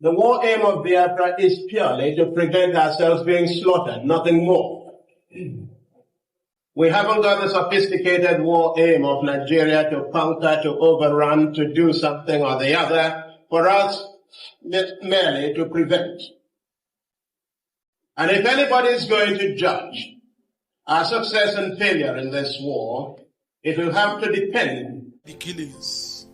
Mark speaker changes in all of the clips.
Speaker 1: The war aim of Biafra is purely to prevent ourselves being slaughtered, nothing more. We haven't got the sophisticated war aim of Nigeria to conquer, to overrun, to do something or the other. For us, merely to prevent. And if anybody is going to judge our success and failure in this war, it will have to depend.
Speaker 2: The killings.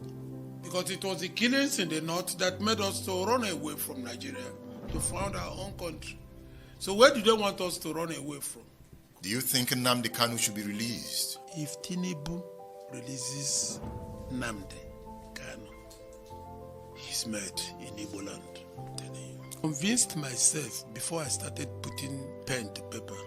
Speaker 2: Because it was the killings in the north that made us to run away from Nigeria, to found our own country. So where do they want us to run away from?
Speaker 3: Do you think Nnamdi Kanu should be released?
Speaker 2: If Tinubu releases Nnamdi Kanu, he's made in Igbo land. Convinced myself before I started putting pen to paper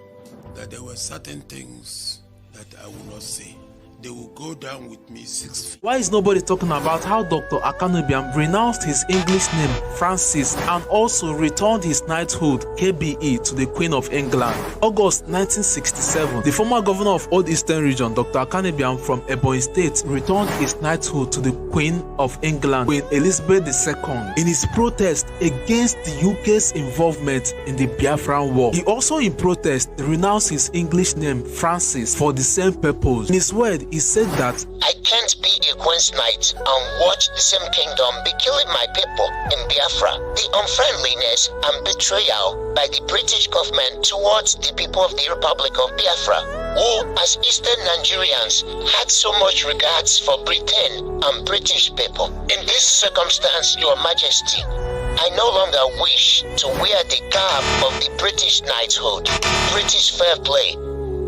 Speaker 2: that there were certain things that I would not say. They will go down with me 6 feet.
Speaker 4: Why is nobody talking about how Dr. Akanubiam renounced his English name Francis and also returned his knighthood KBE to the Queen of England? August 1967, the former governor of Old Eastern Region, Dr. Akanubiam from Ebonyi State, returned his knighthood to the Queen of England, Queen Elizabeth II, in his protest against the UK's involvement in the Biafran War. He also in protest renounced his English name Francis for the same purpose. In his word, he said that,
Speaker 5: I can't be a Queen's knight and watch the same kingdom be killing my people in Biafra. The unfriendliness and betrayal by the British government towards the people of the Republic of Biafra, who as Eastern Nigerians had so much regards for Britain and British people. In this circumstance, Your Majesty, I no longer wish to wear the garb of the British knighthood, British fair play,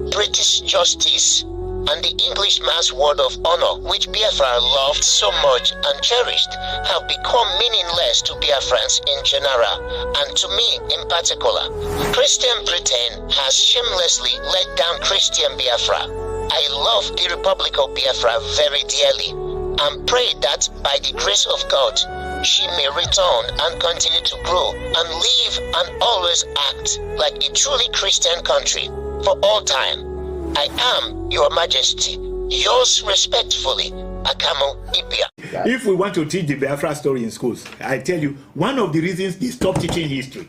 Speaker 5: British justice, and the Englishman's word of honor, which Biafra loved so much and cherished, have become meaningless to Biafrans in general, and to me in particular. Christian Britain has shamelessly let down Christian Biafra. I love the Republic of Biafra very dearly, and pray that by the grace of God, she may return and continue to grow and live and always act like a truly Christian country for all time. I am, Your Majesty, yours respectfully, Akamo Ibia.
Speaker 6: If we want to teach the Biafra story in schools, I tell you, one of the reasons they stopped teaching history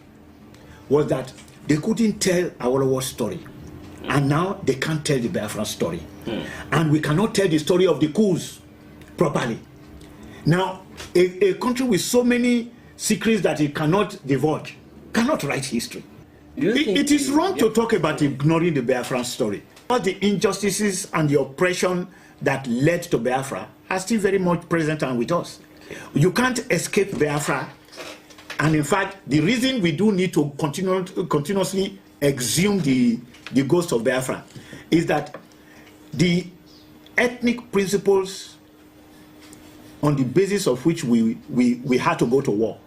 Speaker 6: was that they couldn't tell our story. And now they can't tell the Biafra story. And we cannot tell the story of the coups properly. Now, a country with so many secrets that it cannot divulge cannot write history. It is wrong to talk about ignoring the Biafran story. All the injustices and the oppression that led to Biafra are still very much present and with us. You can't escape Biafra. And in fact, the reason we do need to continuously exhume the ghost of Biafra is that the ethnic principles on the basis of which we had to go to war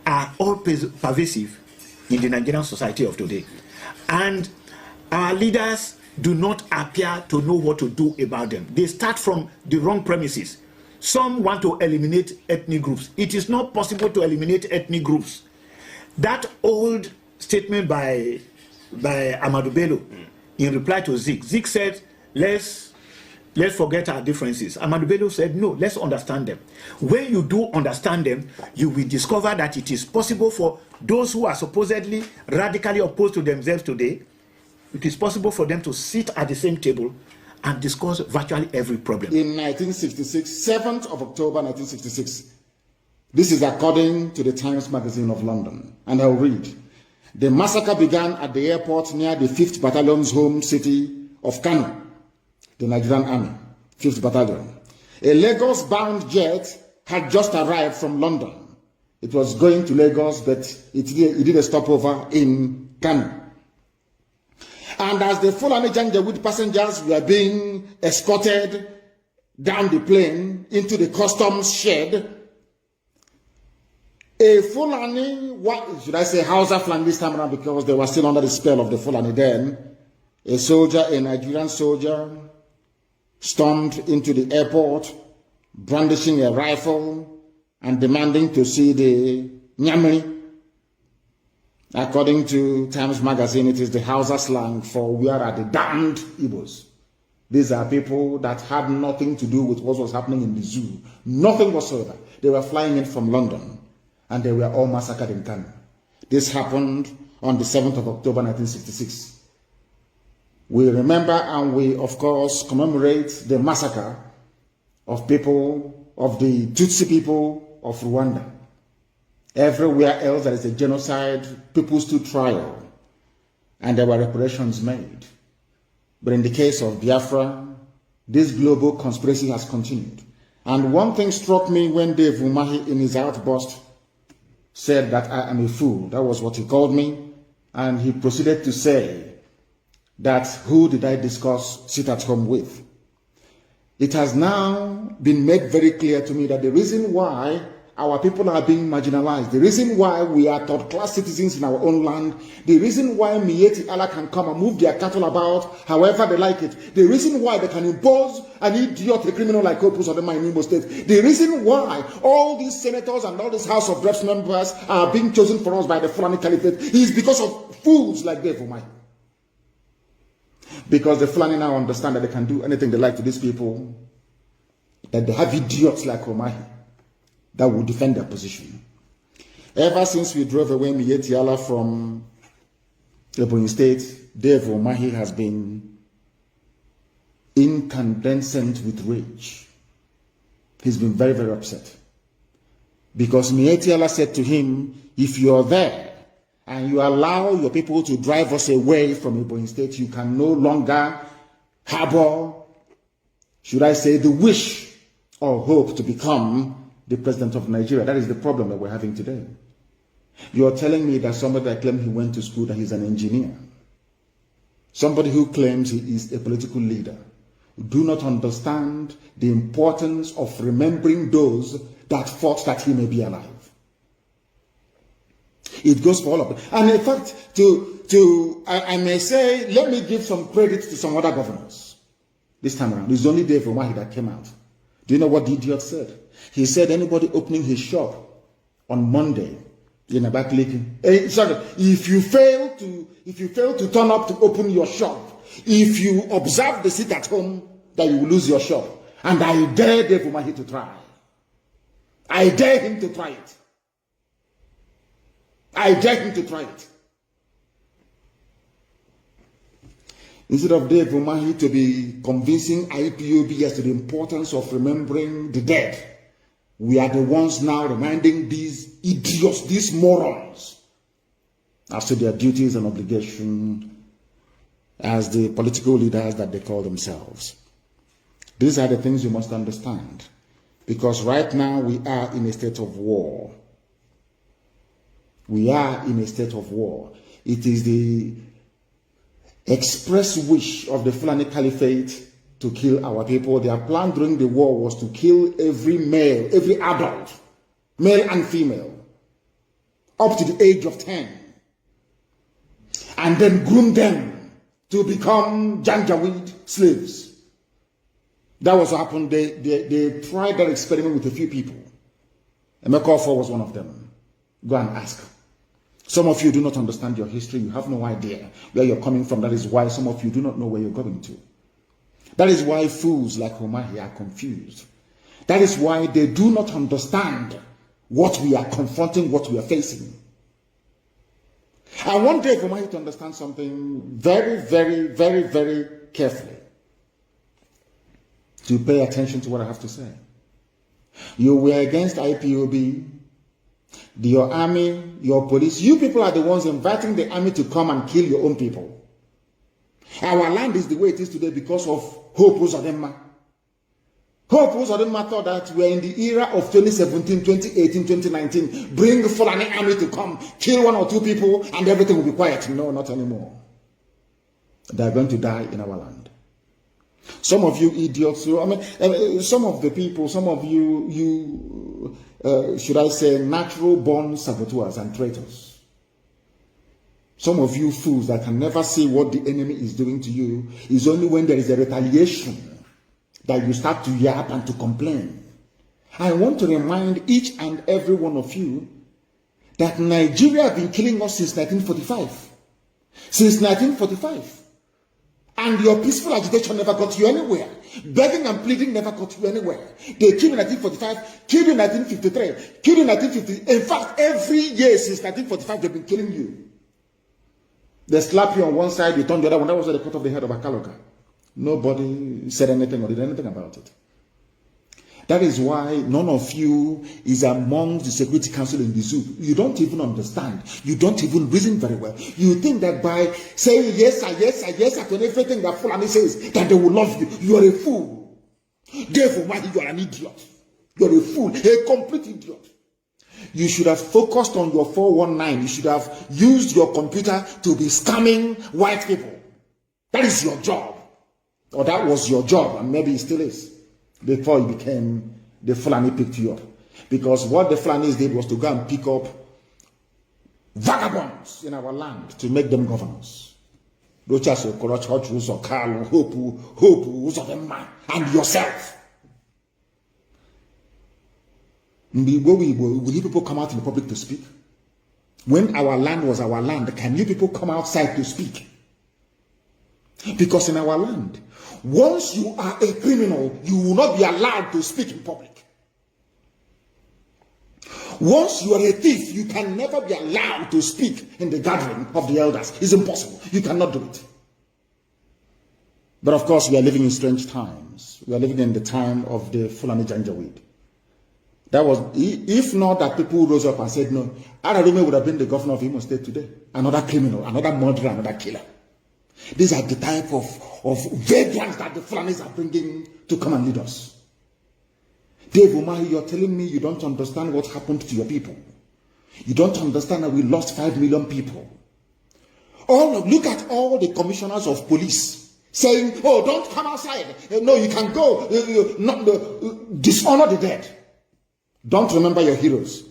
Speaker 6: are all pervasive in the Nigerian society of today. And our leaders do not appear to know what to do about them. They start from the wrong premises. Some want to eliminate ethnic groups. It is not possible to eliminate ethnic groups. That old statement by Amadou Bello in reply to Zik said, let's forget our differences. Amadou Bello said, no, let's understand them. When you do understand them, you will discover that it is possible for those who are supposedly radically opposed to themselves today, it is possible for them to sit at the same table and discuss virtually every problem.
Speaker 7: In 1966, 7th of October 1966, this is according to the Times Magazine of London, and I'll read. The massacre began at the airport near the 5th Battalion's home city of Kano, the Nigerian Army, 5th Battalion. A Lagos-bound jet had just arrived from London. It was going to Lagos, but it did a stopover in Kano. And as the Fulani Janjaweed passengers were being escorted down the plane into the customs shed, a Fulani, what should I say, Hausa Fulani this time around, because they were still under the spell of the Fulani then, a soldier, a Nigerian soldier, stormed into the airport, brandishing a rifle and demanding to see the Nyamri. According to Times Magazine, it is the Hausa slang for where are the damned Igbos. These are people that had nothing to do with what was happening in the zoo. Nothing whatsoever. They were flying in from London. and they were all massacred in Kano. This happened on the 7th of October 1966. We remember and we, of course, commemorate the massacre of people, of the Tutsi people of Rwanda. Everywhere else there is a genocide, people stood trial, and there were reparations made. But in the case of Biafra, this global conspiracy has continued. And one thing struck me when Dave Umahi in his outburst said that I am a fool. That was what he called me. And he proceeded to say that who did I discuss sit at home with? It has now been made very clear to me that the reason why our people are being marginalized, the reason why we are third-class citizens in our own land, the reason why Mieti Allah can come and move their cattle about however they like it, the reason why they can impose an idiot, a criminal like Opus or the Imo State, the reason why all these senators and all these House of Reps members are being chosen for us by the Fulani Caliphate is because of fools like Dave Umahi. Because the Fulani now understand that they can do anything they like to these people, that they have idiots like Umahi that will defend their position. Ever since we drove away Mieti Allah from Ebonyi State, Dave Umahi has been incandescent with rage. He's been very, very upset. Because Mieti Allah said to him, if you're there and you allow your people to drive us away from Ebonyi State, you can no longer harbor, should I say, the wish or hope to become the president of Nigeria. That is the problem that we're having today. You're telling me that somebody that claims he went to school, that he's an engineer, somebody who claims he is a political leader, do not understand the importance of remembering those that fought that he may be alive. It goes for all of them. And in fact, I may say, let me give some credit to some other governors. This time around, it's only Dave Umahi that came out. Do you know what the idiot said? He said anybody opening his shop on Monday in Abakaliki, if you fail to turn up to open your shop, if you observe the sit at home, that you will lose your shop. And I dare Dave Umahi to try. I dare him to try it. I dare him to try it. Instead of Dave Umahi to be convincing IPOB as to the importance of remembering the dead, we are the ones now reminding these idiots, these morons, as to their duties and obligations as the political leaders that they call themselves. These are the things you must understand. Because right now we are in a state of war. We are in a state of war. It is the express wish of the Fulani Caliphate to kill our people. Their plan during the war was to kill every male, every adult, male and female, up to the age of 10, and then groom them to become Janjaweed slaves. That was what happened. They tried that experiment with a few people. Emeka was one of them. Go and ask. Some of you do not understand your history. You have no idea where you're coming from. That is why some of you do not know where you're going to. That is why fools like Umahi are confused. That is why they do not understand what we are confronting, what we are facing. I want Dave Umahi to understand something very, very, very, very carefully. To pay attention to what I have to say. You were against IPOB, your army, your police. You people are the ones inviting the army to come and kill your own people. Our land is the way it is today because of Hope Uzodinma. Hope Uzodinma thought that we are in the era of 2017, 2018, 2019. Bring the Fulani army to come, kill one or two people, and everything will be quiet. No, not anymore. They are going to die in our land. Some of you idiots, some of the people, some of you, should I say, natural-born saboteurs and traitors. Some of you fools that can never see what the enemy is doing to you is only when there is a retaliation that you start to yap and to complain. I want to remind each and every one of you that Nigeria has been killing us since 1945. Since 1945. And your peaceful agitation never got you anywhere. Begging and pleading never got you anywhere. They killed in 1945, killed in 1953, killed in 1950. In fact, every year since 1945, they've been killing you. They slap you on one side, you turn the other one. That was at the cut of the head of Akaloka. Nobody said anything or did anything about it. That is why none of you is among the Security Council in the zoo. You don't even understand. You don't even reason very well. You think that by saying yes, yes, to everything that Fulani says, that they will love you. You are a fool. Therefore, why you are an idiot. You are a fool, a complete idiot. You should have focused on your 419. You should have used your computer to be scamming white people. That is your job. Or that was your job, and maybe it still is. Before you became, the Fulani picked you up. Because what the Fulanis did was to go and pick up vagabonds in our land to make them governors. And yourself. Will you people come out in the public to speak? When our land was our land, can you people come outside to speak? Because in our land, once you are a criminal, you will not be allowed to speak in public. Once you are a thief, you can never be allowed to speak in the gathering of the elders. It's impossible. You cannot do it. But of course, we are living in strange times. We are living in the time of the Fulani Janjaweed. That was, if not that people rose up and said, no, Ararume would have been the governor of Imo State today. Another criminal, another murderer, another killer. These are the type of vagrants that the Fulanis are bringing to come and lead us. Dave Umahi, you're telling me you don't understand what happened to your people. You don't understand that we lost 5 million people. Look at all the commissioners of police saying, oh, don't come outside. No, you can go. Dishonor the dead. Don't remember your heroes.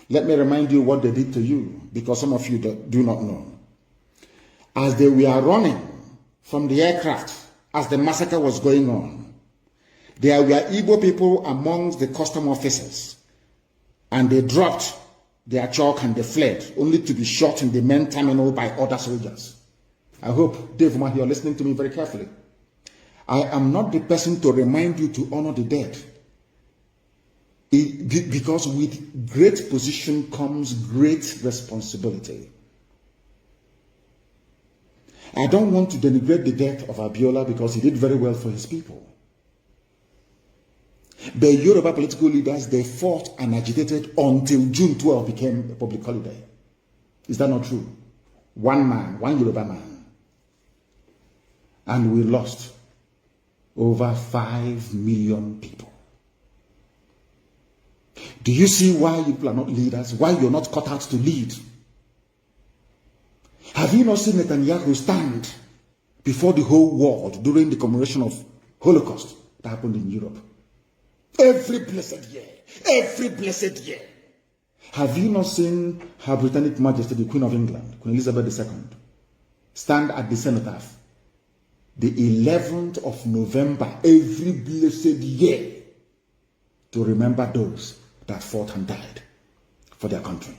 Speaker 7: Let me remind you what they did to you, because some of you do not know. As they were running from the aircraft, as the massacre was going on, there were Igbo people amongst the custom officers, and they dropped their chalk and they fled, only to be shot in the main terminal by other soldiers. I hope, Dave Umahi, you're listening to me very carefully. I am not the person to remind you to honor the dead. Because with great position comes great responsibility. I don't want to denigrate the death of Abiola because he did very well for his people. The Yoruba political leaders, they fought and agitated until June 12 became a public holiday. Is that not true? One man, one Yoruba man. And we lost over 5 million people. Do you see why you people are not leaders? Why you're not cut out to lead? Have you not seen Netanyahu stand before the whole world during the commemoration of Holocaust that happened in Europe? Every blessed year. Every blessed year. Have you not seen Her Britannic Majesty, the Queen of England, Queen Elizabeth II, stand at the cenotaph the 11th of November every blessed year to remember those that fought and died for their country?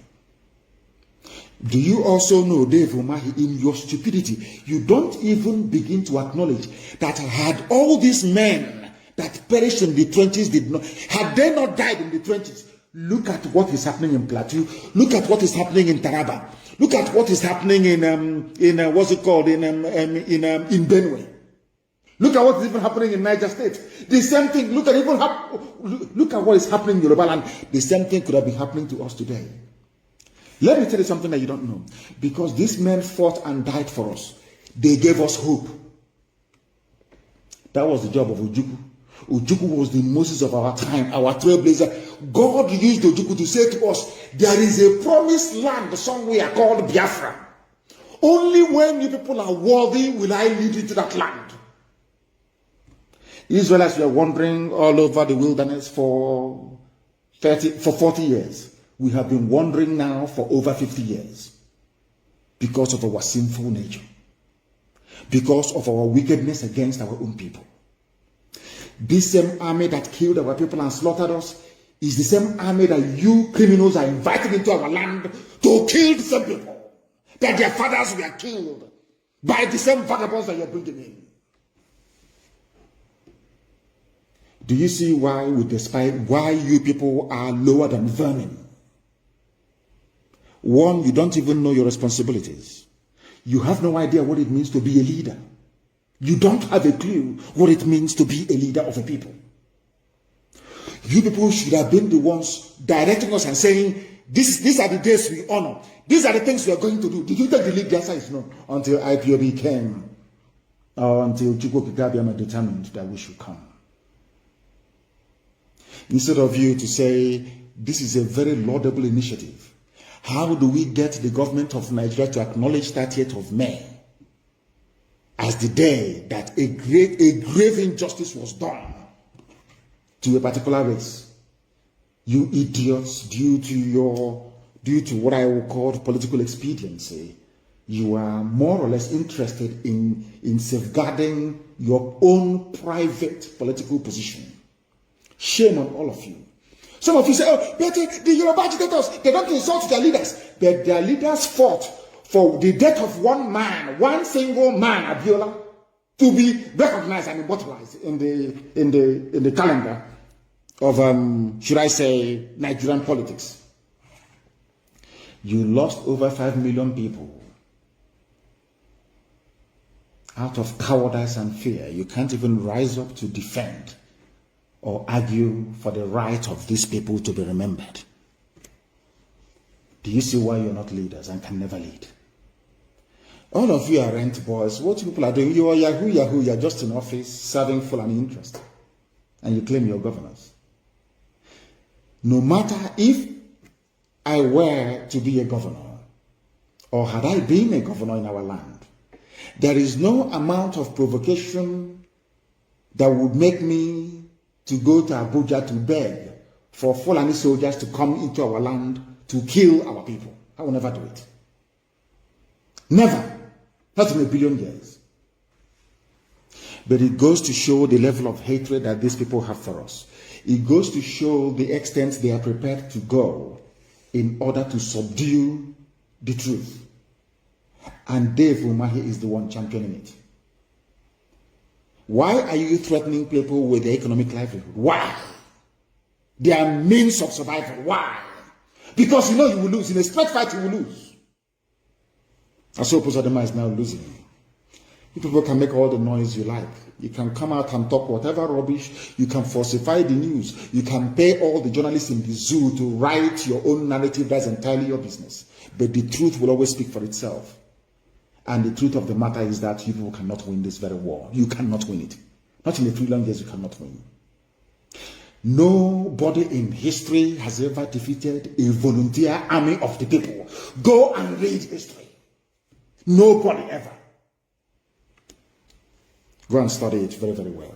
Speaker 7: Do you also know, Dave Umahi, in your stupidity, you don't even begin to acknowledge that had all these men that perished in the trenches had they not died in the trenches, look at what is happening in Plateau, look at what is happening in Taraba, look at what is happening in Benue. Look at what is even happening in Niger State. The same thing, look at what is happening in Yoruba land. The same thing could have been happening to us today. Let me tell you something that you don't know. Because these men fought and died for us. They gave us hope. That was the job of Ojukwu. Ojukwu was the Moses of our time, our trailblazer. God used Ojukwu to say to us, there is a promised land somewhere called Biafra. Only when you people are worthy will I lead you to that land. Israelites were wandering all over the wilderness for 40 years. We have been wandering now for over 50 years because of our sinful nature, because of our wickedness against our own people. This same army that killed our people and slaughtered us is the same army that you criminals are inviting into our land to kill the same people, that their fathers were killed by the same vagabonds that you're bringing in. Do you see why we despise why you people are lower than vermin? One, you don't even know your responsibilities. You have no idea what it means to be a leader. You don't have a clue what it means to be a leader of a people. You people should have been the ones directing us and saying, these are the days we honor. These are the things we are going to do. Did you take the lead? The answer is no. Until IPOB came, or until Chukwu Kikabiama determined that we should come. Instead of you to say, this is a very laudable initiative. How do we get the government of Nigeria to acknowledge 30th of May as the day that a grave injustice was done to a particular race? You idiots, due to what I will call political expediency, you are more or less interested in safeguarding your own private political position. Shame on all of you. Some of you say, oh, but the Yoruba agitators, they don't insult their leaders. But their leaders fought for the death of one man, one single man, Abiola, to be recognized and immortalized in the calendar of, should I say, Nigerian politics. You lost over 5 million people out of cowardice and fear. You can't even rise up to defend or argue for the right of these people to be remembered. Do you see why you're not leaders and can never lead? All of you are rent boys. What people are doing, you are Yahoo, you're just in office serving Fulani interest. And you claim you're governors. No matter if I were to be a governor, or had I been a governor in our land, there is no amount of provocation that would make me to go to Abuja to beg for Fulani soldiers to come into our land to kill our people. I will never do it. Never. Not in a billion years. But it goes to show the level of hatred that these people have for us. It goes to show the extent they are prepared to go in order to subdue the truth. And Dave Umahi is the one championing it. Why are you threatening people with their economic livelihood? Why? Their means of survival. Why? Because you know you will lose. In a straight fight, you will lose. I suppose Adama is now losing. You people can make all the noise you like. You can come out and talk whatever rubbish. You can falsify the news. You can pay all the journalists in the zoo to write your own narrative. That's entirely your business. But the truth will always speak for itself. And the truth of the matter is that you people cannot win this very war. You cannot win it. Not in a trillion years, you cannot win. Nobody in history has ever defeated a volunteer army of the people. Go and read history. Nobody ever. Go and study it very, very well.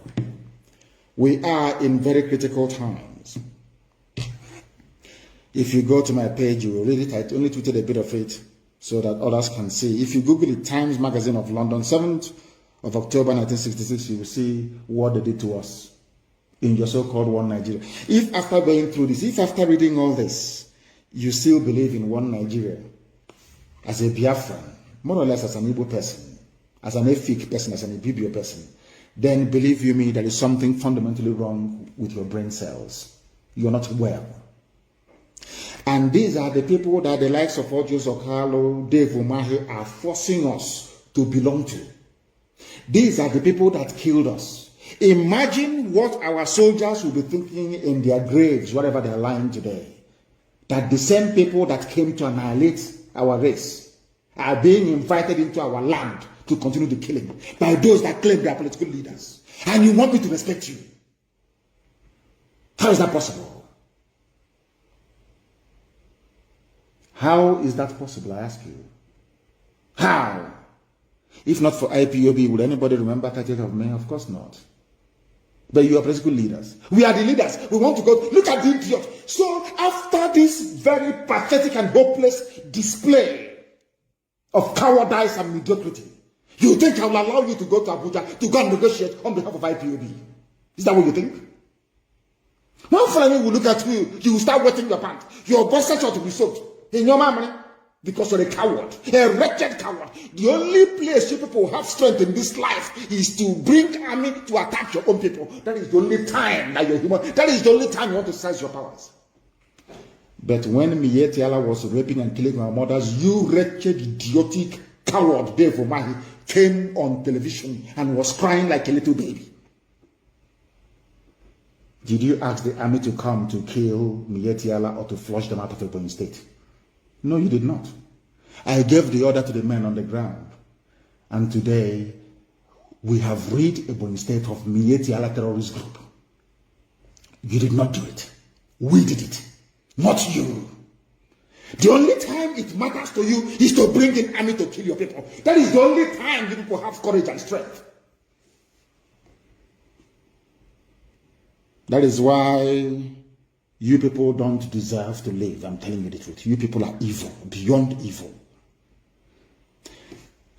Speaker 7: We are in very critical times. If you go to my page, you will read it. I only tweeted a bit of it so that others can see. If you Google the Times Magazine of London, 7th of October 1966, you will see what they did to us in your so-called one Nigeria. If after going through this, if after reading all this, you still believe in one Nigeria as a Biafran, more or less as an Igbo person, as an Efik person, as an Ibibio person, then believe you me, there is something fundamentally wrong with your brain cells. You're not well. And these are the people that the likes of Ojo Zokalo, Dave Umahi are forcing us to belong to. These are the people that killed us. Imagine what our soldiers will be thinking in their graves, wherever they're lying today. That the same people that came to annihilate our race are being invited into our land to continue the killing by those that claim they are political leaders. And you want me to respect you? How is that possible? How is that possible, I ask you? How? If not for IPOB, would anybody remember 30th of May? Of course not. But you are political leaders. We are the leaders. We want to go. Look at the idiot. So after this very pathetic and hopeless display of cowardice and mediocrity, you think I will allow you to go to Abuja to go and negotiate on behalf of IPOB? Is that what you think? One Fulani will look at you, you will start wetting your pants. Your boxer short will be soaked in your memory. because you're a coward, a wretched coward. The only place you people have strength in this life is to bring army to attack your own people. That is the only time that you're human. That is the only time you want to exercise your powers. But when Mietiala was raping and killing our mothers, you wretched, idiotic coward Dave Omahi came on television and was crying like a little baby. Did you ask the army to come to kill Mietiala or to flush them out of Ebonyi State? No, you did not. I gave the order to the men on the ground. And today, we have rid Ebonyi State of Mietiala terrorist group. You did not do it. We did it. Not you. The only time it matters to you is to bring in army to kill your people. That is the only time you people have courage and strength. That is why you people don't deserve to live. I'm telling you the truth. You people are evil, beyond evil.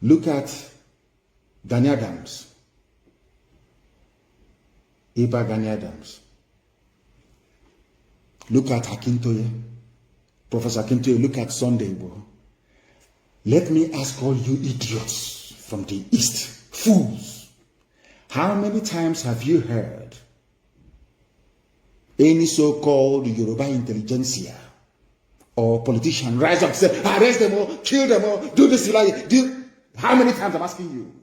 Speaker 7: Look at Gani Adams. Iba Gani Adams. Look at Akintoye. Professor Akintoye, look at Sunday. Let me ask all you idiots from the East, fools. How many times have you heard any so-called Yoruba intelligentsia or politician rise up and say, arrest them all, kill them all, do this, do? How many times I'm asking you?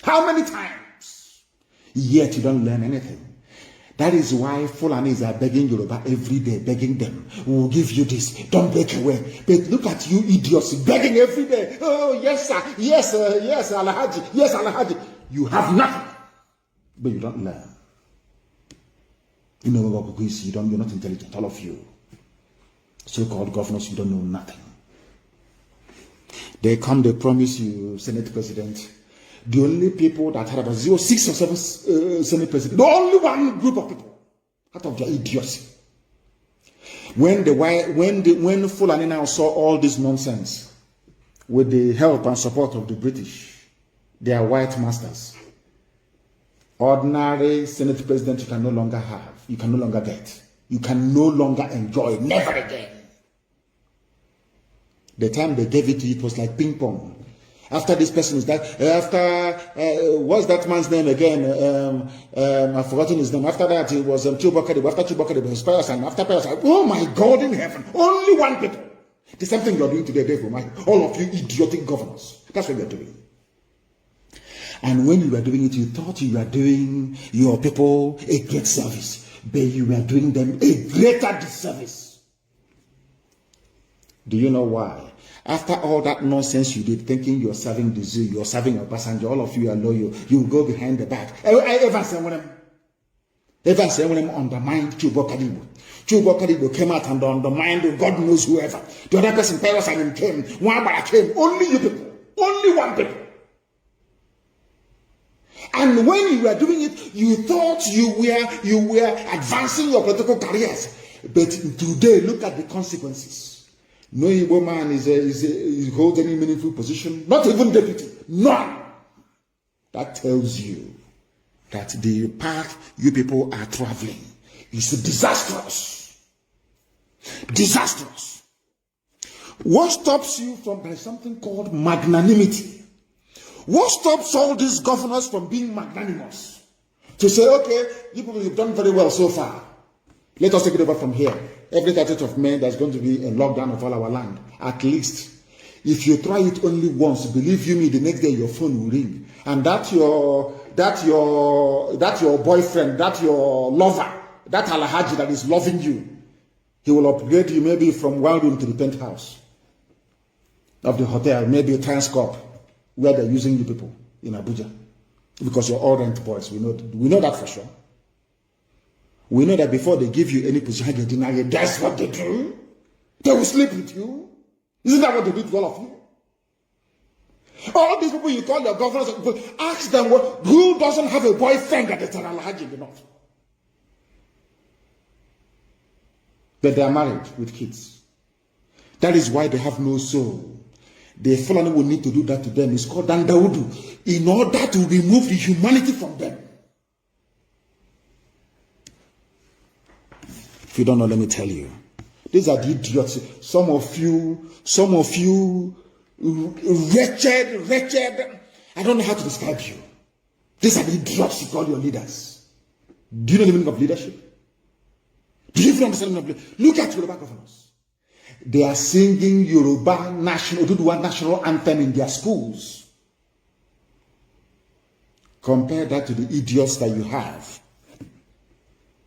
Speaker 7: How many times? Yet you don't learn anything. That is why Fulanis are begging Yoruba every day, begging them, we will give you this, don't break away. But look at you idiots begging every day. Oh, yes, sir, yes, yes, Alhaji, yes, Alhaji. You have nothing, but you don't learn. You know what you're not intelligent, all of you. So-called governors, you don't know nothing. They come, they promise you Senate President. The only people that had about 6 or 7 Senate President, the only one group of people out of their idiocy. When Fulani now saw all this nonsense, with the help and support of the British, their white masters, ordinary Senate President you can no longer have, you can no longer get, you can no longer enjoy, never again. The time they gave it to you, it was like ping pong. After this person is that, what's that man's name again? I've forgotten his name. After that, it was Chubakadibu. After Chubakadibu, it was Payasan. After Payasan, oh my God in heaven, only one people. The same thing you're doing today, Dave, all of you idiotic governors. That's what you're doing. And when you were doing it, you thought you were doing your people a great service, but you were doing them a greater disservice. Do you know why? After all that nonsense you did, thinking you're serving the zoo, you're serving a passenger, all of you are loyal, you go behind the back. Evans undermined Chubakadibu. Chubakadibu came out and undermined God knows whoever. The other person, Payasan, came. One came. Only you people. Only one people. And when you were doing it, you thought you were advancing your political careers. But today, look at the consequences. No Igbo man is holds any meaningful position, not even deputy, none. That tells you that the path you people are traveling is disastrous. Disastrous. What stops you from, there's something called magnanimity. What stops all these governors from being magnanimous? To say, okay, you people have done very well so far. Let us take it over from here. Every 30th of May, there's going to be a lockdown of all our land. At least, if you try it only once, believe you me, the next day your phone will ring, and that your boyfriend, that your lover, that Alhaji that is loving you, he will upgrade you maybe from one room to the penthouse of the hotel, maybe a Transcorp, where they're using you people in Abuja, because you're all rent boys. We know that for sure. We know that before they give you any position, they deny you. That's what they do. They will sleep with you. Isn't that what they do to all of you? All these people you call your governors, ask them who doesn't have a boyfriend that is an Alhaji in the north. But they are married with kids. That is why they have no soul. The Fulani will need to do that to them. It's called Dandaudu, in order to remove the humanity from them. If you don't know, let me tell you. These are the idiots. Some of you, wretched. I don't know how to describe you. These are the idiots you call your leaders. Do you know the meaning of leadership? Do you even understand the meaning of leadership? Look at Yoruba governors. They are singing Yoruba national anthem in their schools. Compare that to the idiots that you have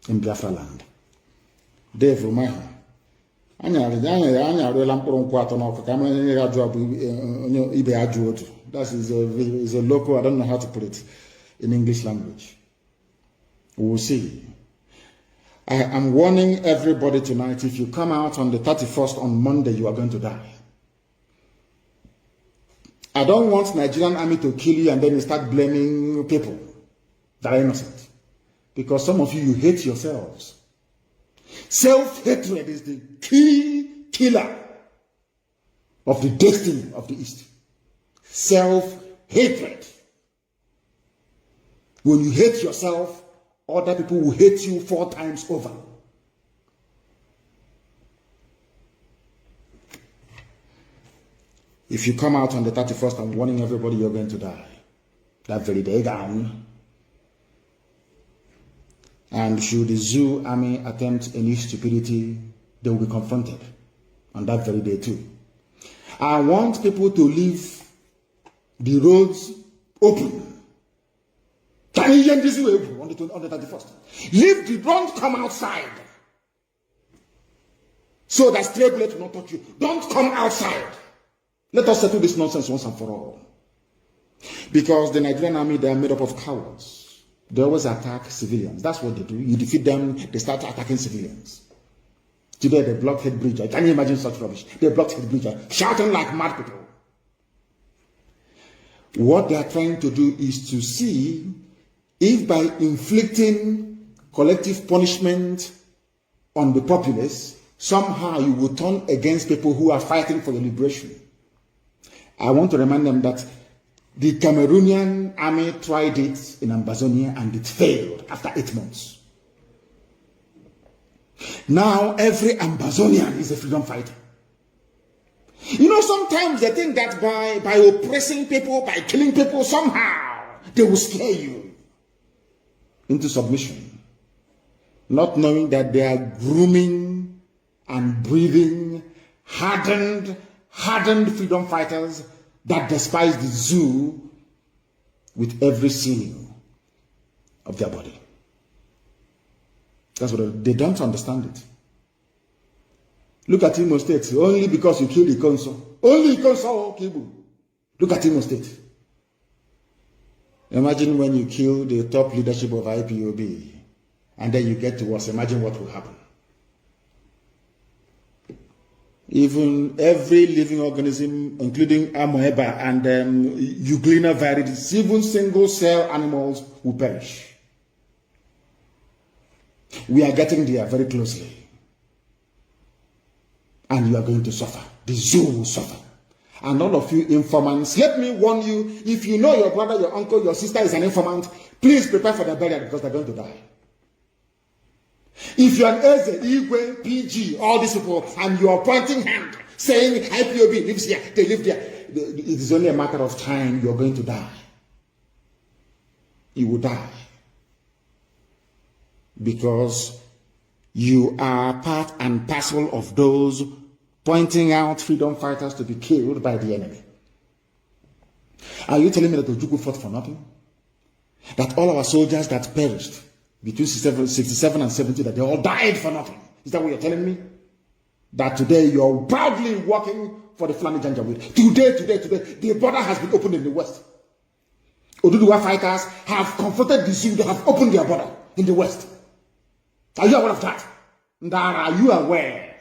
Speaker 7: in Biafra land. Dave Umahi. That is a local, I don't know how to put it in English language. We will see. I am warning everybody tonight, if you come out on the 31st on Monday, you are going to die. I don't want Nigerian army to kill you and then you start blaming people that are innocent. Because some of you hate yourselves. Self-hatred is the key killer of the destiny of the East. Self-hatred. When you hate yourself, other people will hate you 4 times over. If you come out on the 31st, I'm warning everybody you're going to die. That very day down. And should the zoo army attempt any stupidity, they will be confronted on that very day too. I want people to leave the roads open. Can you hear this way on the 31st? Don't come outside. So that stray bullet will not touch you. Don't come outside. Let us settle this nonsense once and for all. Because the Nigerian army, they are made up of cowards. They always attack civilians. That's what they do. You defeat them, they start attacking civilians. Today they blocked Head Bridge. Can you imagine such rubbish? They blocked Head Bridge, shouting like mad people. What they are trying to do is to see if by inflicting collective punishment on the populace, somehow you will turn against people who are fighting for your liberation. I want to remind them that the Cameroonian army tried it in Ambazonia and it failed after 8 months. Now every Ambazonian is a freedom fighter. You know, sometimes they think that by oppressing people, by killing people, somehow they will scare you into submission. Not knowing that they are grooming and breeding hardened freedom fighters that despise the zoo with every sinew of their body. That's what they don't understand it. Look at Imo State. Only because you killed Ikonso. Only Ikonso Kibu. Look at Imo State. Imagine when you kill the top leadership of IPOB and then you get to us. Imagine what will happen. Even every living organism, including amoeba and Euglena viridis, even single-cell animals will perish. We are getting there very closely. And you are going to suffer. The zoo will suffer. And all of you informants, let me warn you, if you know your brother, your uncle, your sister is an informant, please prepare for their burial because they're going to die. If you're an Eze, Igwe, PG, all these people, and you are pointing hand, saying IPOB lives here, they live there, it is only a matter of time you're going to die. You will die. Because you are part and parcel of those pointing out freedom fighters to be killed by the enemy. Are you telling me that Ojukwu fought for nothing? That all our soldiers that perished between 67 and 70, that they all died for nothing? Is that what you're telling me? That today you're proudly working for the Fulani Janjaweed. Today, the border has been opened in the West. Oduduwa fighters have confronted the Sioux, they have opened their border in the West. Are you aware of that? Are you aware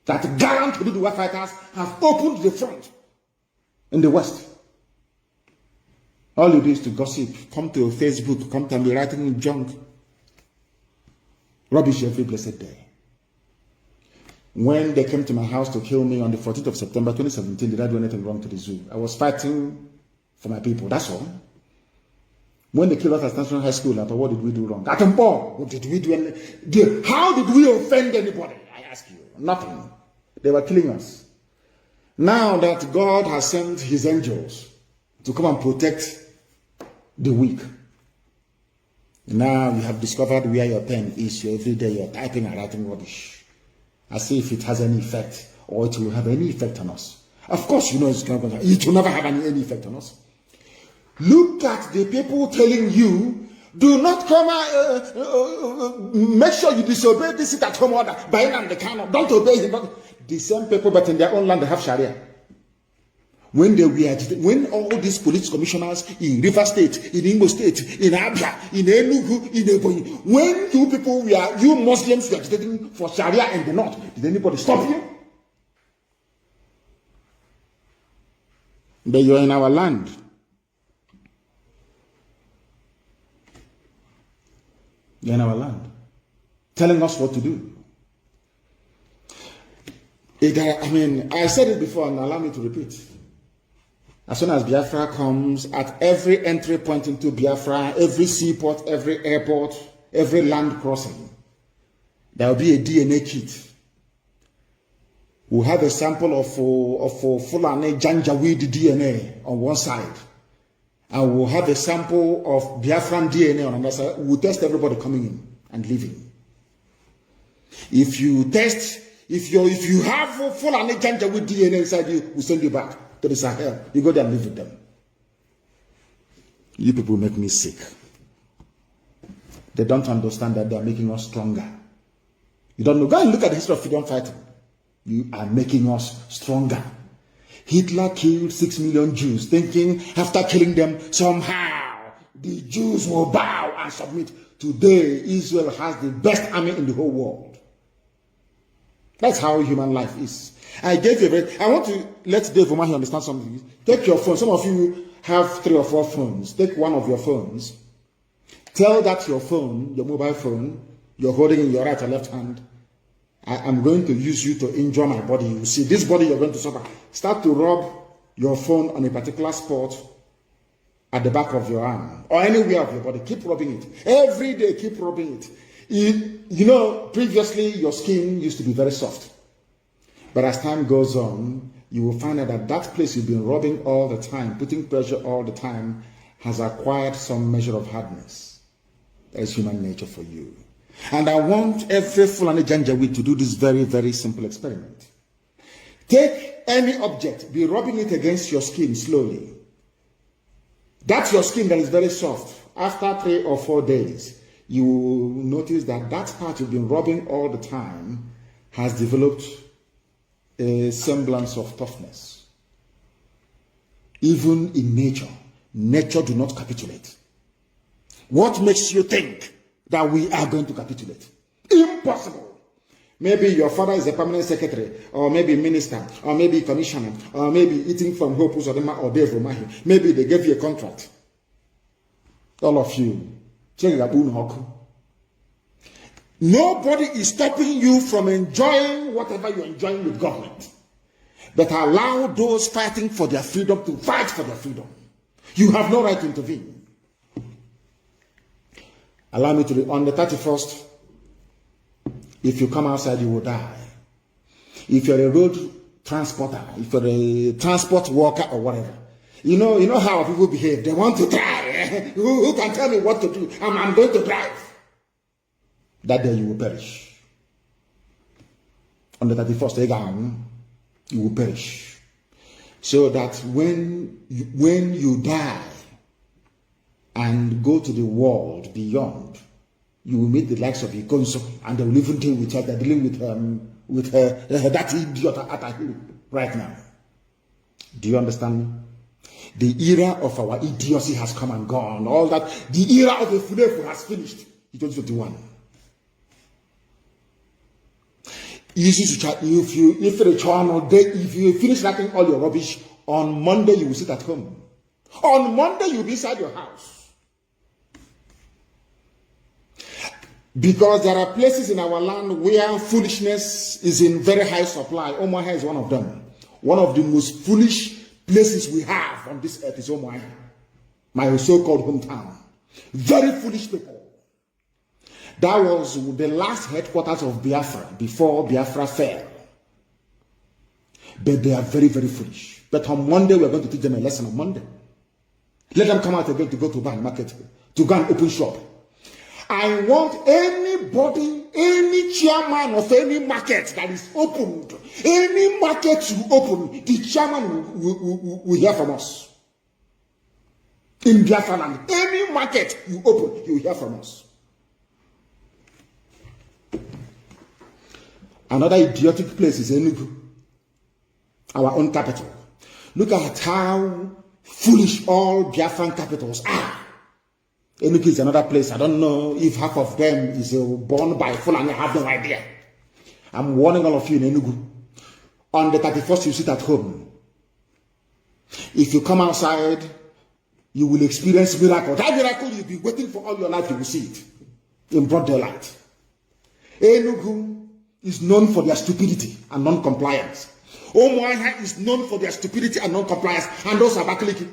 Speaker 7: that gallant Oduduwa fighters have opened the front in the West? All you do is to gossip, come to Facebook, come to be writing junk, rubbish every blessed day. When they came to my house to kill me on the 14th of September 2017, did I do anything wrong to the zoo? I was fighting for my people, that's all. When they killed us at National High School, what did we do wrong? At Mpo, what did we do? How did we offend anybody? ask you? Nothing. They were killing us. Now that God has sent his angels to come and protect the weak, now you have discovered where your pen is. Every day you're typing and writing rubbish, as if it has any effect or it will have any effect on us. Of course, you know it will never have any effect on us. Look at the people telling you, do not come make sure you disobey this sit at home order. Don't obey him. The same people, but in their own land, they have Sharia. When all these police commissioners in River State, in Imo State, in Abia, in Enugu, in Ebonyi, when you Muslims were agitating for Sharia in the north, did anybody stop you? But you're in our land. You're in our land, telling us what to do. I said it before and allow me to repeat. As soon as Biafra comes, at every entry point into Biafra, every seaport, every airport, every land crossing, there will be a DNA kit. We'll have a sample of Fulani Janjaweed DNA on one side. And we'll have a sample of Biafran DNA on another side. We'll test everybody coming in and leaving. If you have Fulani Janjaweed DNA inside you, we'll send you back to the Sahel. You go there and live with them. You people make me sick. They don't understand that they are making us stronger. You don't know. Go and look at the history of freedom fighting. You are making us stronger. Hitler killed 6 million Jews, thinking after killing them, somehow the Jews will bow and submit. Today, Israel has the best army in the whole world. That's how human life is. I want to let Dave Omahi understand something. Take your phone. Some of you have 3 or 4 phones. Take one of your phones. Tell that your phone, your mobile phone, you're holding in your right or left hand, I'm going to use you to injure my body. You see, this body you're going to suffer. Start to rub your phone on a particular spot at the back of your arm or anywhere of your body. Keep rubbing it. Every day, keep rubbing it. You know, previously your skin used to be very soft. But as time goes on, you will find out that that place you've been rubbing all the time, putting pressure all the time, has acquired some measure of hardness. That is human nature for you. And I want every Fulani Janjaweed to do this very, very simple experiment. Take any object, be rubbing it against your skin slowly. That's your skin that is very soft. After 3 or 4 days, you will notice that that part you've been rubbing all the time has developed a semblance of toughness. Even in nature do not capitulate. What makes you think that we are going to capitulate? Impossible. Maybe your father is a permanent secretary, or maybe minister, or maybe commissioner, or maybe eating from Hope Uzodema or Dave Romahi. Maybe they gave you a contract. All of you. Nobody is stopping you from enjoying whatever you're enjoying with government. But allow those fighting for their freedom to fight for their freedom. You have no right to intervene. Allow me to read. On the 31st, if you come outside, you will die. If you're a road transporter, if you're a transport worker or whatever, you know how people behave. They want to drive. Who can tell me what to do? I'm going to drive. That day you will perish. On the 31st, you will perish. So that when you die and go to the world beyond, you will meet the likes of Ikonso, and they will even deal with her. They're dealing with that idiot at right now. Do you understand me? The era of our idiocy has come and gone. All that, the era of the Fulefu has finished. It's 2021. If you finish writing all your rubbish, on Monday you will sit at home. On Monday you will be inside your house. Because there are places in our land where foolishness is in very high supply. Omaha is one of them. One of the most foolish places we have on this earth is Omaha, my so-called hometown. Very foolish people. That was the last headquarters of Biafra before Biafra fell. But they are very, very foolish. But on Monday, we're going to teach them a lesson on Monday. Let them come out again to go to bank market, to go and open shop. I want anybody, any chairman of any market that is opened, any market you open, the chairman will hear from us. In Biafra land, any market you open, you will hear from us. Another idiotic place is Enugu, our own capital. Look at how foolish all Biafran capitals are. Enugu is another place. I don't know if half of them is born by Fulani. I have no idea. I'm warning all of you in Enugu. On the 31st, you sit at home. If you come outside, you will experience miracle. That miracle you'll be waiting for all your life, you will see it in broad daylight. Enugu is known for their stupidity and non-compliance. Omoaha is known for their stupidity and non-compliance, and those are Abakaliki.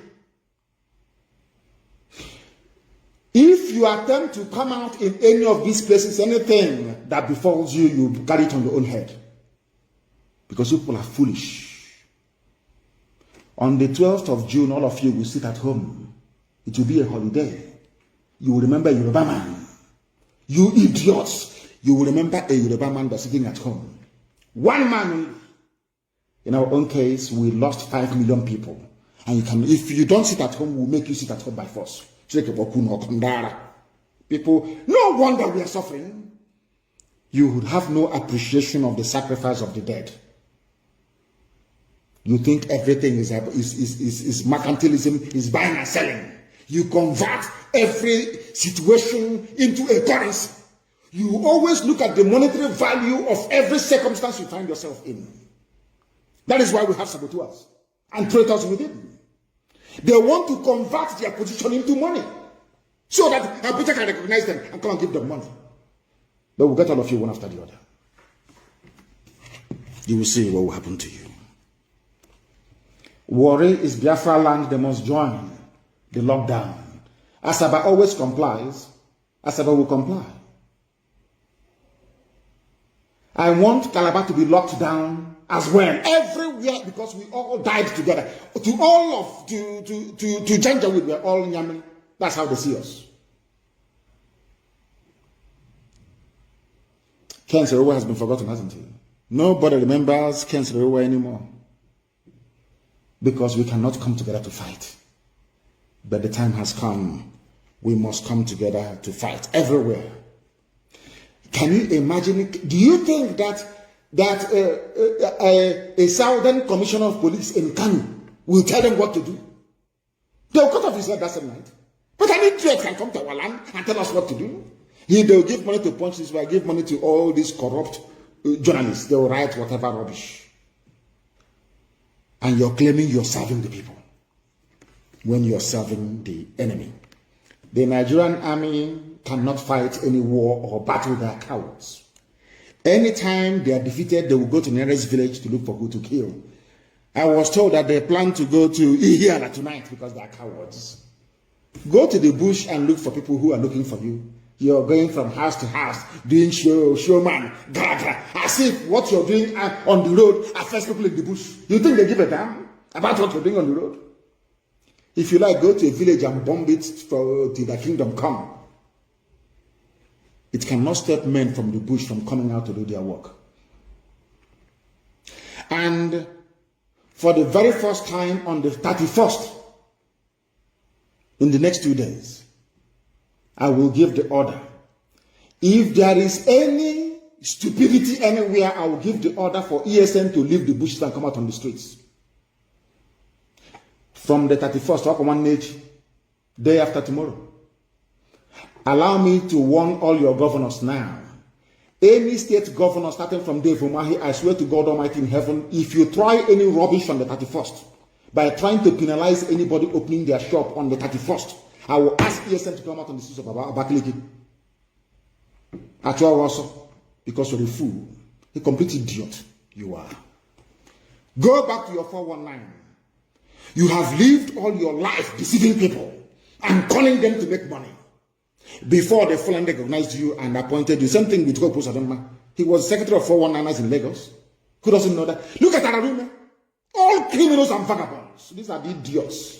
Speaker 7: If you attempt to come out in any of these places, anything that befalls you, you carry it on your own head. Because people are foolish. On the 12th of June, all of you will sit at home. It will be a holiday. You will remember Yoruba man. You idiots. You will remember a Yoruba man that's sitting at home. One man. In our own case, we lost 5 million people. And you can, if you don't sit at home, we'll make you sit at home by force. People, no wonder we are suffering. You would have no appreciation of the sacrifice of the dead. You think everything is mercantilism, is buying and selling. You convert every situation into a currency. You always look at the monetary value of every circumstance you find yourself in. That is why we have saboteurs and traitors within. They want to convert their position into money so that Abuja can recognize them and come and give them money. But we'll get all of you one after the other. You will see what will happen to you. Worry is Biafra land, they must join the lockdown. Asaba always complies. Asaba will comply. I want Calabar to be locked down as well, everywhere, because we all died together. To Janjaweed, we're all Nyami. That's how they see us. Ken Serowa has been forgotten, hasn't he? Nobody remembers Ken Serowa anymore. Because we cannot come together to fight. But the time has come. We must come together to fight everywhere. Can you imagine? Do you think that a Southern Commissioner of Police in Kano will tell them what to do? They'll cut off his head that same night. But any idiot can come to our land and tell us what to do. They'll give money to Punch this way, give money to all these corrupt journalists. They'll write whatever rubbish. And you're claiming you're serving the people when you're serving the enemy. The Nigerian army cannot fight any war or battle. They are cowards. Anytime they are defeated, they will go to the nearest village to look for who to kill. I was told that they plan to go to Ihiala tonight because they are cowards. Go to the bush and look for people who are looking for you. You're going from house to house, doing showman, as if what you're doing on the road affects people in the bush. You think they give a damn about what you're doing on the road? If you like, go to a village and bomb it till the kingdom come. It cannot stop men from the bush from coming out to do their work. And for the very first time on the 31st, in the next 2 days, I will give the order. If there is any stupidity anywhere, I will give the order for ESN to leave the bushes and come out on the streets. From the 31st, up one age, day after tomorrow. Allow me to warn all your governors now. Any state governor starting from Dave Umahi, I swear to God Almighty in heaven, if you try any rubbish on the 31st, by trying to penalize anybody opening their shop on the 31st, I will ask ESN to come out on the streets of Abakaliki. Actually also, because you're a fool, a complete idiot you are. Go back to your 419. You have lived all your life deceiving people and calling them to make money. before they fully recognized you and appointed you. Same thing with Hope Uzodinma. He was secretary of 419ers in Lagos. Who doesn't know that? Look at Ararume. All criminals and vagabonds. These are the idiots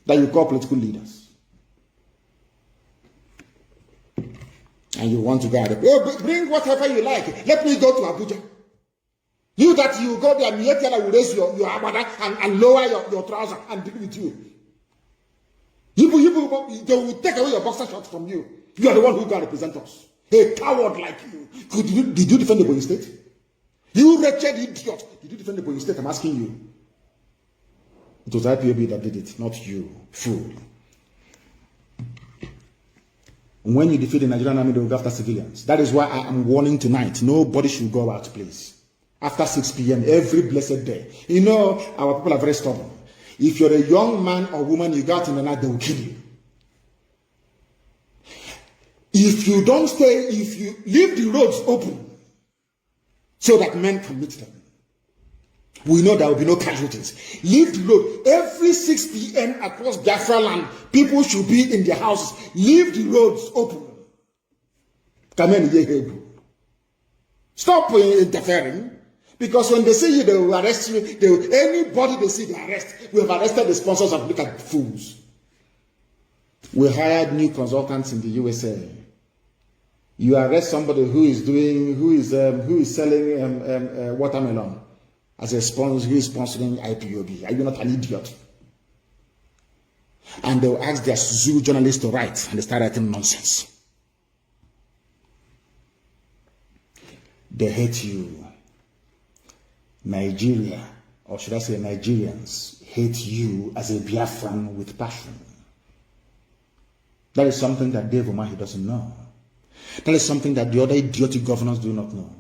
Speaker 7: that you call political leaders. And you want to go there. Oh, bring whatever you like. Let me go to Abuja. You that you go there, Mietiala will raise your abada and lower your trouser and deal with you. They will take away your boxer shorts from you. You are the one who can represent us. A coward like you. Did you defend the Boy State? You wretched idiot. Did you defend the Boy State? I'm asking you. It was IPOB that did it, not you, fool. When you defeat the Nigerian army, they will go after civilians. That is why I am warning tonight. Nobody should go out, please. After 6 p.m. every blessed day. You know, our people are very stubborn. If you're a young man or woman, you go out in the night, they will kill you. If you don't stay, if you leave the roads open so that men can meet them, we know there will be no casualties. Leave the road. Every 6 p.m. across Biafra land, people should be in their houses. Leave the roads open. Stop interfering. Because when they see you, they will arrest you. Anybody they see, they arrest. We have arrested the sponsors of Look at Fools. We hired new consultants in the USA. You arrest somebody who is selling watermelon as a sponsor who is sponsoring IPOB. Are you not an idiot? And they will ask their zoo journalists to write, and they start writing nonsense. They hate you. Nigeria, or should I say Nigerians, hate you as a Biafran with passion. That is something that Dave Umahi doesn't know. That is something that the other idiotic governors do not know.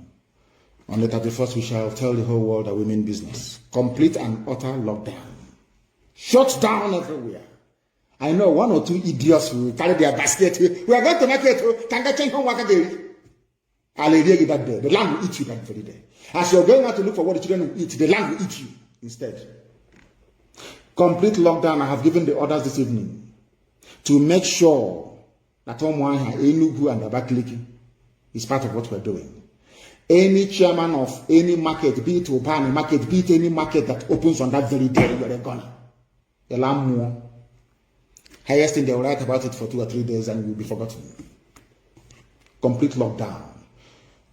Speaker 7: On the 31st, we shall tell the whole world that we mean business. Complete and utter lockdown. Shut down everywhere. I know 1 or 2 idiots will carry their basket. We are going to market. Can I change home work again? I'll you that day. The land will eat you that very day. As you're going out to look for what the children will eat, the land will eat you instead. Complete lockdown. I have given the orders this evening to make sure that Omwaha, Enugu, and Abakaliki is part of what we're doing. Any chairman of any market, be it Obani market, be it any market that opens on that very day, you're a gunner. The lamb more. Highest thing, they will write about it for 2 or 3 days and it will be forgotten. Complete lockdown.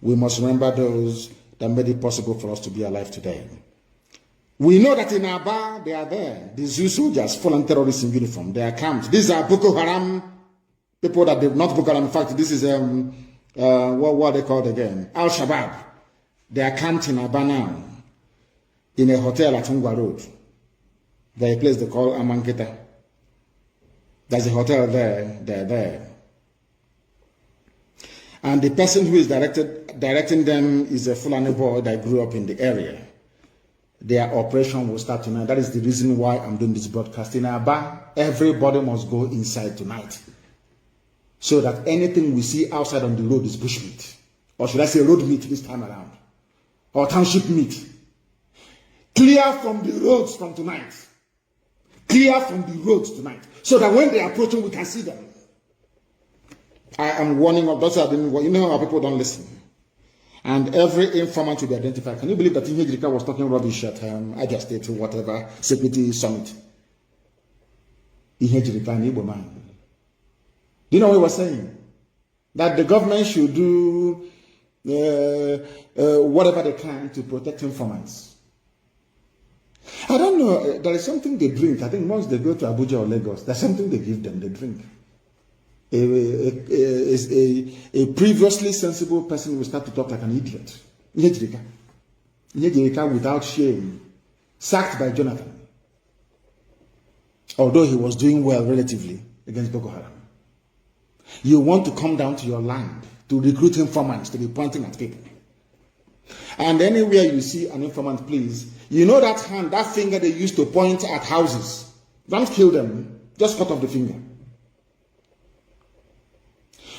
Speaker 7: We must remember those that made it possible for us to be alive today. We know that in Aba, they are there. The Zoo soldiers, fallen terrorists in uniform, they are camped. These are Boko Haram people that they've not Boko Haram. In fact, this is, what are they called again? Al-Shabaab. They are camped in Aba now, in a hotel at Ungwa Road. There is a place they call Amanketa. There's a hotel there, they're there. And the person who is directing them is a Fulani boy that grew up in the area. Their operation will start tonight. That is the reason why I'm doing this broadcast. In Aba, everybody must go inside tonight. So that anything we see outside on the road is bushmeat. Or should I say road meat this time around. Or township meat. Clear from the roads from tonight. Clear from the roads tonight. So that when they are approaching, we can see them. I am warning of those who have been, you know how people don't listen. And every informant will be identified. Can you believe that Ihejirika was talking rubbish at Abia State or whatever security summit? Ihejirika, an Igbo man. Do you know what he was saying? That the government should do whatever they can to protect informants. I don't know, there is something they drink. I think once they go to Abuja or Lagos, there's something they give them, they drink. A previously sensible person will start to talk like an idiot. Ihejirika without shame, sacked by Jonathan. Although he was doing well relatively against Boko Haram. You want to come down to your land to recruit informants to be pointing at people. And anywhere you see an informant, please, you know that hand, that finger they used to point at houses. Don't kill them, just cut off the finger.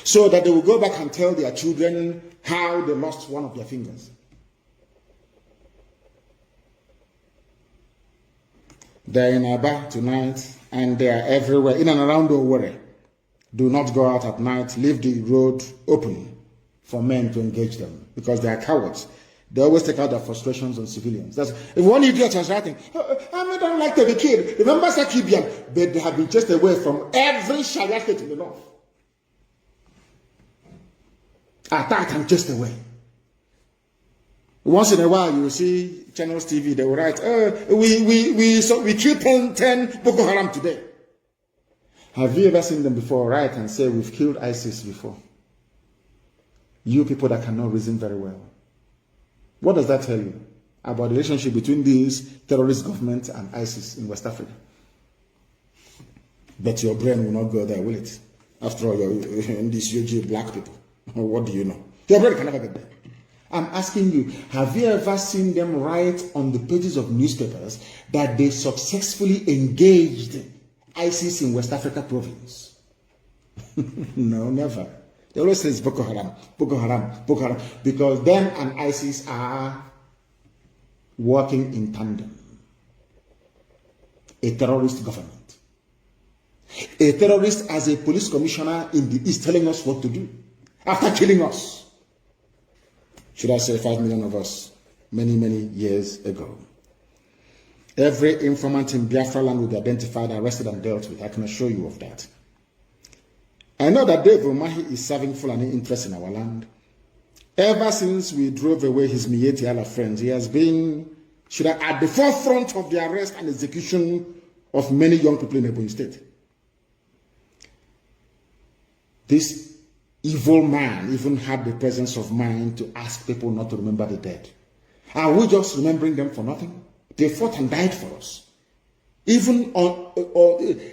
Speaker 7: So that they will go back and tell their children how they lost one of their fingers. They're in Aba tonight, and they are everywhere, in and around Owerri. Do not go out at night. Leave the road open for men to engage them because they are cowards. They always take out their frustrations on civilians. That's if one idiot was writing, I don't like to be killed. Remember Sakibian, but they have been chased away from every Sharia state in the north. Attacked and chased away. Once in a while, you will see channels TV. They will write, we killed 10 Boko Haram today. Have you ever seen them before write and say we've killed ISIS before? You people that cannot reason very well. What does that tell you about the relationship between these terrorist governments and ISIS in West Africa? But your brain will not go there, will it? After all, you're these UG black people. What do you know? Your brain can never get there. I'm asking you, have you ever seen them write on the pages of newspapers that they successfully engaged ISIS in West Africa province? No, never. They always say it's Boko Haram, Boko Haram, Boko Haram, because them and ISIS are working in tandem. A terrorist government. A terrorist as a police commissioner in the East telling us what to do after killing us. Should I say 5 million of us many, many years ago. Every informant in Biafra land will be identified, arrested, and dealt with. I can assure you of that. I know that Dave Umahi is serving Fulani interest in our land. Ever since we drove away his Mietiala friends, he has been at the forefront of the arrest and execution of many young people in Ebonyi State. This evil man even had the presence of mind to ask people not to remember the dead. Are we just remembering them for nothing? They fought and died for us. Even on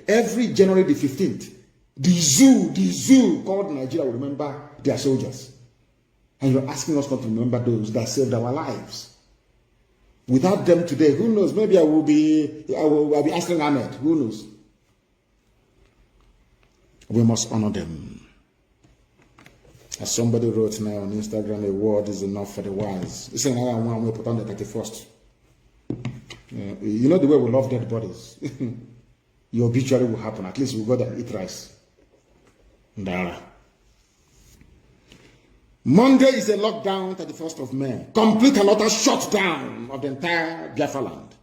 Speaker 7: every January the 15th, the zoo called Nigeria will remember their soldiers. And you're asking us not to remember those that saved our lives. Without them today, who knows? Maybe I'll be asking Ahmed. Who knows? We must honor them. As somebody wrote now on Instagram, a word is enough for the wise. It's another one we put on the 31st. You know the way we love dead bodies. Your obituary will happen. At least we'll go there and eat rice. Ndara. Monday is a lockdown, 31st of May. Complete and utter shutdown of the entire Biafra land.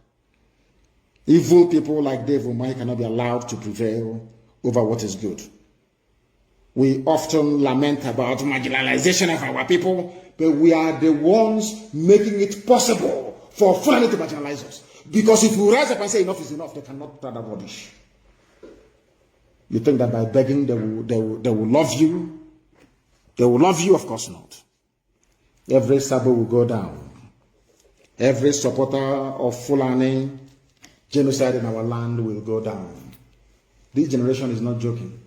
Speaker 7: Evil people like Dave Umahi cannot be allowed to prevail over what is good. We often lament about marginalization of our people, but we are the ones making it possible for Fulani to marginalize us. Because if we rise up and say enough is enough, they cannot try that rubbish. You think that by begging they will love you? They will love you? Of course not. Every Sabo will go down. Every supporter of Fulani genocide in our land will go down. This generation is not joking.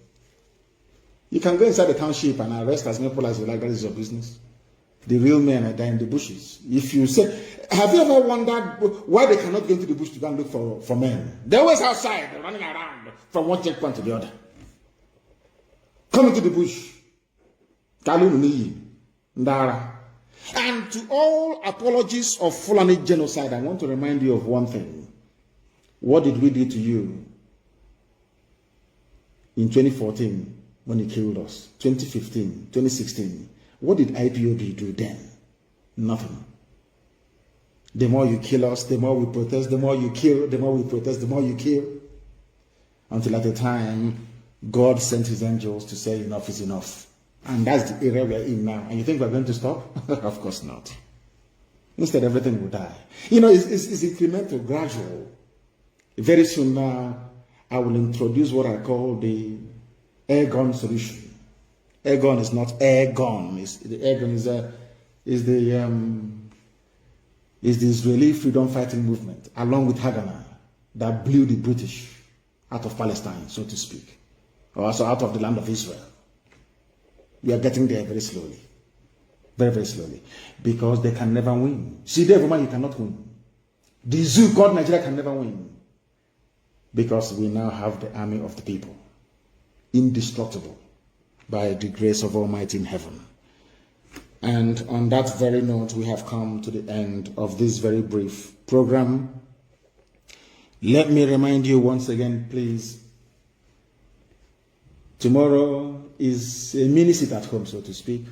Speaker 7: You can go inside the township and arrest as many people as you like. That is your business. The real men are there in the bushes. If you say, have you ever wondered why they cannot go into the bush to go and look for men? They're always outside, running around from one checkpoint to the other. Come into the bush. And to all apologies of Fulani genocide, I want to remind you of one thing. What did we do to you in 2014 when he killed us? 2015, 2016. What did IPOB do then? Nothing. The more you kill us, the more we protest, the more you kill, the more we protest, the more you kill. Until at the time, God sent his angels to say enough is enough. And that's the area we're in now. And you think we're going to stop? Of course not. Instead, everything will die. You know, it's incremental, gradual. Very soon now, I will introduce what I call the air gun solution. Air gun is not air gun. The air gun is the Israeli freedom fighting movement, along with Haganah, that blew the British out of Palestine, so to speak, or also out of the land of Israel. We are getting there very slowly, very, very slowly, because they can never win. See, the woman, you cannot win. The zoo called Nigeria can never win, because we now have the army of the people, indestructible by the grace of Almighty in heaven. And on that very note, we have come to the end of this very brief program. Let me remind you once again, please, Tomorrow is a mini sit at home, so to speak.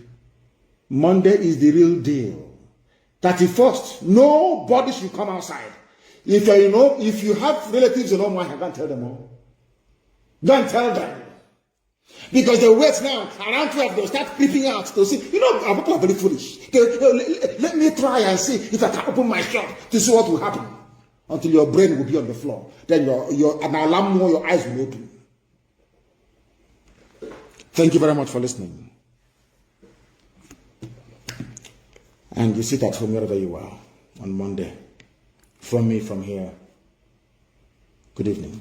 Speaker 7: Monday is the real deal. 31st, nobody should come outside. If you have relatives in Omwa, I can't tell them all. Don't tell them. Because they wait now, around 12, they'll start creeping out to see. Our people are very foolish. Let me try and see if I can open my shop to see what will happen. Until your brain will be on the floor. Then an alarm more, your eyes will open. Thank you very much for listening. And you sit at home wherever you are on Monday. From me, from here. Good evening.